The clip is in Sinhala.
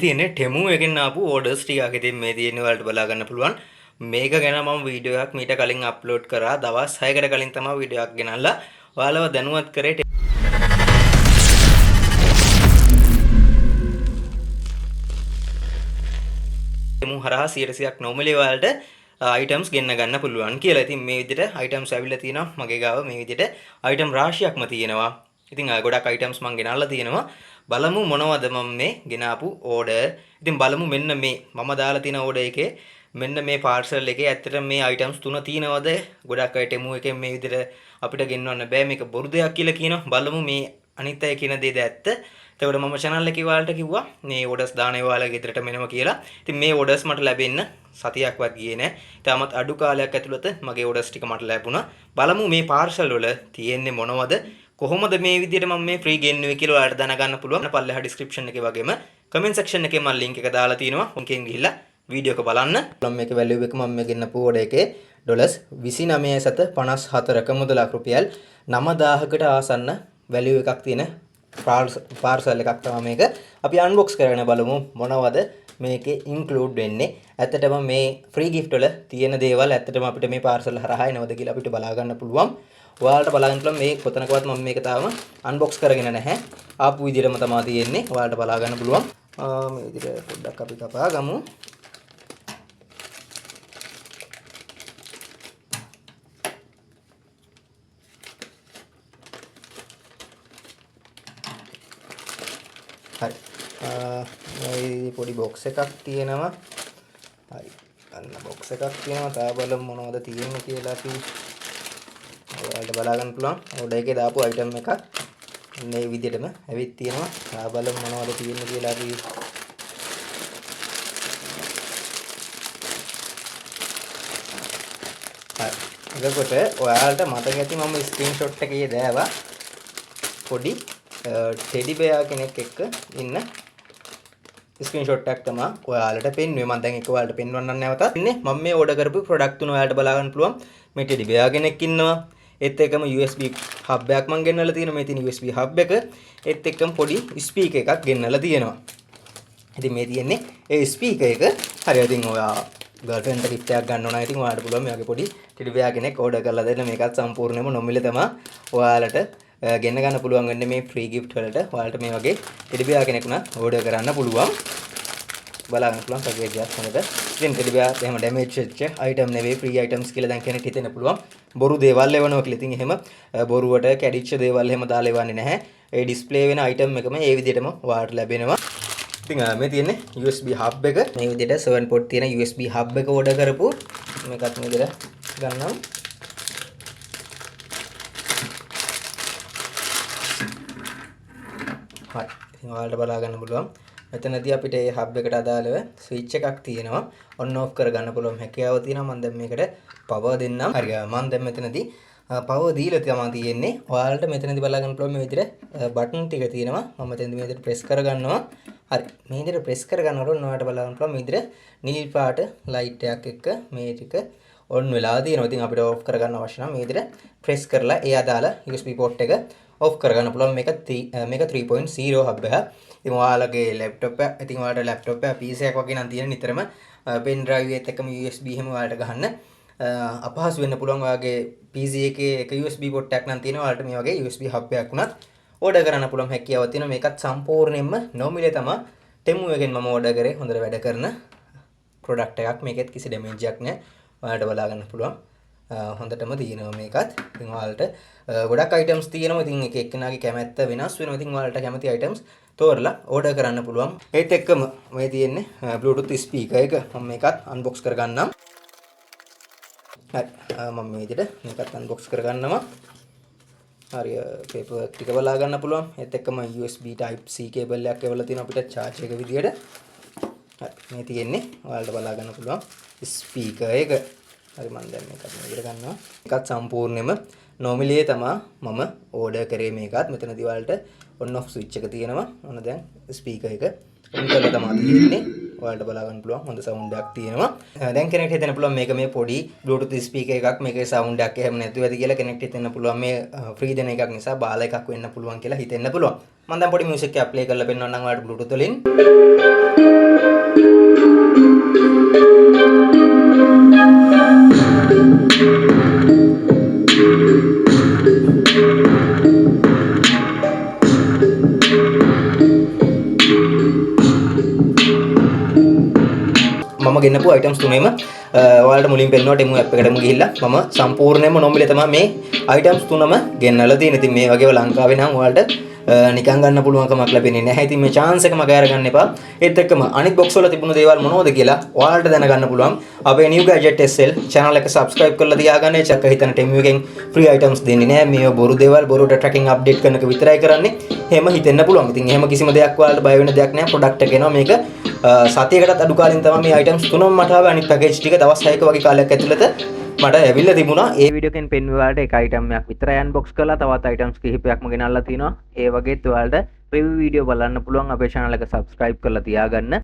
තියෙන්නේ ටෙමු එකෙන් ආපු ඕඩර්ස් ටිකක්. ඉතින් මේ තියෙන්නේ ඔයාලට බලා ගන්න පුළුවන්. මේක ගැන මම වීඩියෝ එකක් මීට කලින් අප්ලෝඩ් කරා. දවස් 6කට කලින් තමයි වීඩියෝ එකක් ගෙනල්ලා ඔයාලව දැනුවත් කරේ. ටෙමු හරහා 100%ක් normally ඔයාලට items ගෙන්න ගන්න පුළුවන් කියලා. ඉතින් මේ විදිහට items ඇවිල්ලා තියෙනවා මගේ ගාව. මේ විදිහට item රාශියක්ම තියෙනවා. ඉතින් ගොඩක් items මම ගෙනල්ලා තියෙනවා. බලමු මොනවද මම මේ ගෙනාපු order. ඉතින් බලමු මෙන්න මේ මම දාලා තියෙන order එකේ මෙන්න මේ parcel එකේ ඇත්තටම මේ items තුන තියෙනවද? ගොඩක් අය ටෙමු එකෙන් මේ විදිහට අපිට ගෙන්නවන්න බෑ මේක බොරු දෙයක් කියලා කියනවා. බලමු මේ අනිත් අය කියන දේද ඇත්ත. එතකොට මම channel එකේ ඔයාලට කිව්වා මේ orders දාන ඒවාලා ගෙදරට මෙනවා කියලා. ඉතින් මේ orders මට ලැබෙන්න සතියක්වත් ගියේ නෑ. තාමත් අඩු කාලයක් ඇතුළත මගේ orders ටික මට ලැබුණා. බලමු මේ parcel වල තියෙන්නේ මොනවද? කොහොමද මේ විදිහට මම මේ ෆ්‍රී ගෙන්නුවේ කියලා ඔයාලට දැනගන්න පුළුවන්. පල්ලෙහා description එකේ වගේම comment section එකේ මම link එක දාලා තියෙනවා. ඔකෙන් ගිහිල්ලා වීඩියෝ එක බලන්න. මේකේ value එක මම මේ ගෙන්නපු order එකේ $29.54ක මුදලක් රුපියල් 9000කට ආසන්න value එකක් තියෙන parcel එකක් තමයි මේක. අපි unbox කරගෙන බලමු මොනවද මේකේ include වෙන්නේ. ඇත්තටම මේ free gift වල තියෙන දේවල් ඇත්තටම අපිට මේ parcel හරහා එනවද කියලා අපිට බලා ගන්න පුළුවන්. ඔයාලට බලා ගන්න පුළුවන් මේ කොතනකවත් මම මේක තාම unbox කරගෙන නැහැ. ආපු විදිහටම තමයි තියෙන්නේ. ඔයාලට බලා ගන්න පුළුවන්. මේ විදිහට පොඩ්ඩක් අපි කපා ගමු. හරි. මේ පොඩි box එකක් තියෙනවා. හරි. අන්න box එකක් තියෙනවා. තා බලමු මොනවද තියෙන්නේ කියලා අපි ඔයාලට බලා ගන්න පුළුවන්. order එකේ දාපු item එකක් මේ විදිහටම ඇවිත් තියෙනවා. තා බලමු මොනවද තියෙන්නේ කියලා අපි හරි. එතකොට ඔයාලට මතක ඇති මම screenshot එකේ දාවා පොඩි ටෙඩි බෙයා කෙනෙක් එක්ක ඉන්න ස්ක්‍රීන්ෂොට් එකක් තමයි ඔයාලට පෙන්වුවේ. මම දැන් ඒක ඔයාලට පෙන්වන්නම් නැවතත්. ඉන්නේ මම මේ ඕඩර් කරපු ප්‍රොඩක්ට් තුන ඔයාලට බලා ගන්න පුළුවන්. මේ ටෙඩි බෙයා කෙනෙක් ඉන්නවා. ඒත් එක්කම USB hub එකක් මම ගෙන්නලා තියෙනවා. මේ තියෙන USB hub එක. ඒත් එක්කම පොඩි ස්පීකර් එකක් ගෙන්නලා තියෙනවා. ඉතින් මේ තියෙන්නේ ඒ ස්පීකර් එක. හරි. ඉතින් ඔයා ගර්ල්ෆ්‍රෙන්ඩ් ට gift එකක් ගන්න ඕන නම් ඉතින් ඔයාලට පුළුවන් මේ වගේ පොඩි ටෙඩි බෙයා කෙනෙක් ඕඩර් කරලා දෙන්න. මේකත් සම්පූර්ණයෙන්ම නොමිලේ තමයි ඔයාලට ගෙන්න ගන්න පුළුවන් වෙන්නේ මේ ෆ්‍රී ගිෆ්ට් වලට. ඔයාලට මේ වගේ ටෙඩි බෙයා කෙනෙක් උනා ඕඩර් කරන්න පුළුවන්. බලන්න පුළුවන් පැකේජ් එකක් හොඳට. ඉතින් ටෙඩි බෙයා එහෙම ඩැමේජ් වෙච්ච අයිටම් නෙවෙයි ෆ්‍රී අයිටම්ස් කියලා දැන් කෙනෙක් හිතෙන්න පුළුවන්. බොරු දේවල් එවනවා කියලා. ඉතින් එහෙම බොරුවට කැඩිච්ච දේවල් එහෙම දාලා එවන්නේ නැහැ. ඒ ඩිස්ප්ලේ වෙන අයිටම් එකම ඒ විදිහටම ඔයාලට ලැබෙනවා. ඉතින් මේ තියෙන්නේ USB hub එක. මේ විදිහට 7 port තියෙන USB hub එක ඕඩර් කරපු මේකත් මේ විදිහට ගන්නවා. හරි. ඉතින් ඔයාලට බලා ගන්න පුළුවන්. මෙතනදී අපිට මේ hub එකට අදාළව switch එකක් තියෙනවා. on off කරගන්න පුළුවන් හැකියාව තියෙනවා. මම දැන් මේකට power දෙන්නම්. හරි. මම දැන් මෙතනදී power දීලා තමයි තියෙන්නේ. ඔයාලට මෙතනදී බලා ගන්න පුළුවන් මේ විදිහට button ටික තියෙනවා. මම මෙතනදී මේ විදිහට press කරගන්නවා. හරි. මේ විදිහට press කරගන්නකොට ඔයාලට බලා ගන්න පුළුවන් මේ විදිහට නිල් පාට light එකක් එක්ක මේ ටික on වෙලා තියෙනවා. ඉතින් අපිට off කරගන්න අවශ්‍ය නම් මේ විදිහට press කරලා ඒ අදාළ USB port එක off කරගන්න පුළුවන්. මේක 3.0 hub එක. ඉතින් ඔයාලගේ laptop එක, ඉතින් ඔයාලට laptop එක PC එකක් වගේ නම් තියෙන නිතරම pen drive එකත් එක්කම USB එහෙම ඔයාලට ගහන්න අපහසු වෙන්න පුළුවන්. ඔයාගේ PC එකේ එක USB port එකක් නම් තියෙනවා. ඔයාලට මේ වගේ USB hub එකක් උනත් order කරන්න පුළුවන් හැකියාවක් තියෙනවා. මේකත් සම්පූර්ණයෙන්ම නොමිලේ තමයි Temu එකෙන් මම order කරේ. හොඳට වැඩ කරන product එකක්. මේකෙත් කිසි damage එකක් නැහැ. ඔයාලට බලා ගන්න පුළුවන්. හොඳටම තියෙනවා මේකත්. ඉතින් ඔයාලට ගොඩක් items තියෙනවා. ඉතින් එක එක්කෙනාගේ කැමැත්ත වෙනස් වෙනවා. ඉතින් ඔයාලට කැමති items තෝරලා order කරන්න පුළුවන්. ඒත් එක්කම මේ තියෙන්නේ Bluetooth speaker එක. මම මේකත් unbox කරගන්නම්. හරි. මම මේ විදිහට මේකත් unbox කරගන්නවා. හරි. paper ටික බලා ගන්න පුළුවන්. ඒත් එක්කම USB type C cable එකක් එවලා තියෙනවා අපිට charge එක විදියට. හරි. මේ තියෙන්නේ ඔයාලට බලා ගන්න පුළුවන් speaker එක. හරි. මම දැන් මේකත් මේ විදිහට ගන්නවා. මේකත් සම්පූර්ණයෙන්ම නොමිලේ තමයි මම ඕඩර් කරේ මේකත්. මෙතනදී ඔයාලට on off switch එක තියෙනවා. ඔන්න දැන් ස්පීකර් එක on කරලා තමයි තියෙන්නේ. ඔයාලට බලා ගන්න පුළුවන් හොඳ සවුන්ඩ් එකක් තියෙනවා. දැන් කෙනෙක්ට හිතෙන්න පුළුවන් මේක මේ පොඩි Bluetooth speaker එකක් මේකේ සවුන්ඩ් එකක් එහෙම නැතුව ඇති කියලා කෙනෙක්ට හිතෙන්න පුළුවන් මේ ෆ්‍රී දෙන එකක් නිසා බාල එකක් වෙන්න පුළුවන් කියලා හිතෙන්න පුළුවන්. මම දැන් පොඩි මියුසික් එකක් ප්ලේ කරලා පෙන්නන්නම් ඔයාලට Bluetooth වලින්. මම ගෙන්නපු items තුනේම ඔයාලට මුලින් පෙන්නනවා ටෙමු app එකටම ගිහිල්ලා මම සම්පූර්ණයෙන්ම නොමිලේ තමයි මේ items තුනම ගෙන්නලා තියෙන්නේ. ඉතින් මේ වගේව ලංකාවේ නම් ඔයාලට නිකන් ගන්න පුළුවන් කමක් ලැබෙන්නේ නැහැ. ඉතින් මේ chance එක මග අරගන්න එපා. ඒත් එක්කම අනිත් box වල තිබුණු දේවල් මොනවද කියලා ඔයාලට දැනගන්න පුළුවන්. අපේ new gadget SL channel එක subscribe කරලා තියාගන්න. ඒ චක්ක හිතන ටෙමු එකෙන් free items දෙන්නේ නැහැ. මේව බොරු දේවල් බොරුට tracking update කරන එක විතරයි කරන්නේ. එහෙම හිතෙන්න පුළුවන්. ඉතින් එහෙම කිසිම දෙයක් ඔයාලට බය වෙන දෙයක් නැහැ. product එක එනවා මේක සතියකටත් අඩු කාලෙන් තමයි මේ items තුනම මට ආවේ. අනිත් package ටික දවස් 6ක වගේ කාලයක් ඇතුළත මට ඇවිල්ලා තිබුණා. ඒ වීඩියෝ එකෙන් පෙන්වුව ඔයාලට එක item එකක් විතරයි unbox කරලා තවත් items කිහිපයක්ම ගෙනල්ලා තිනවා. ඒ වගේත් ඔයාලට review වීඩියෝ බලන්න පුළුවන් අපේ channel එක subscribe කරලා තියාගන්න.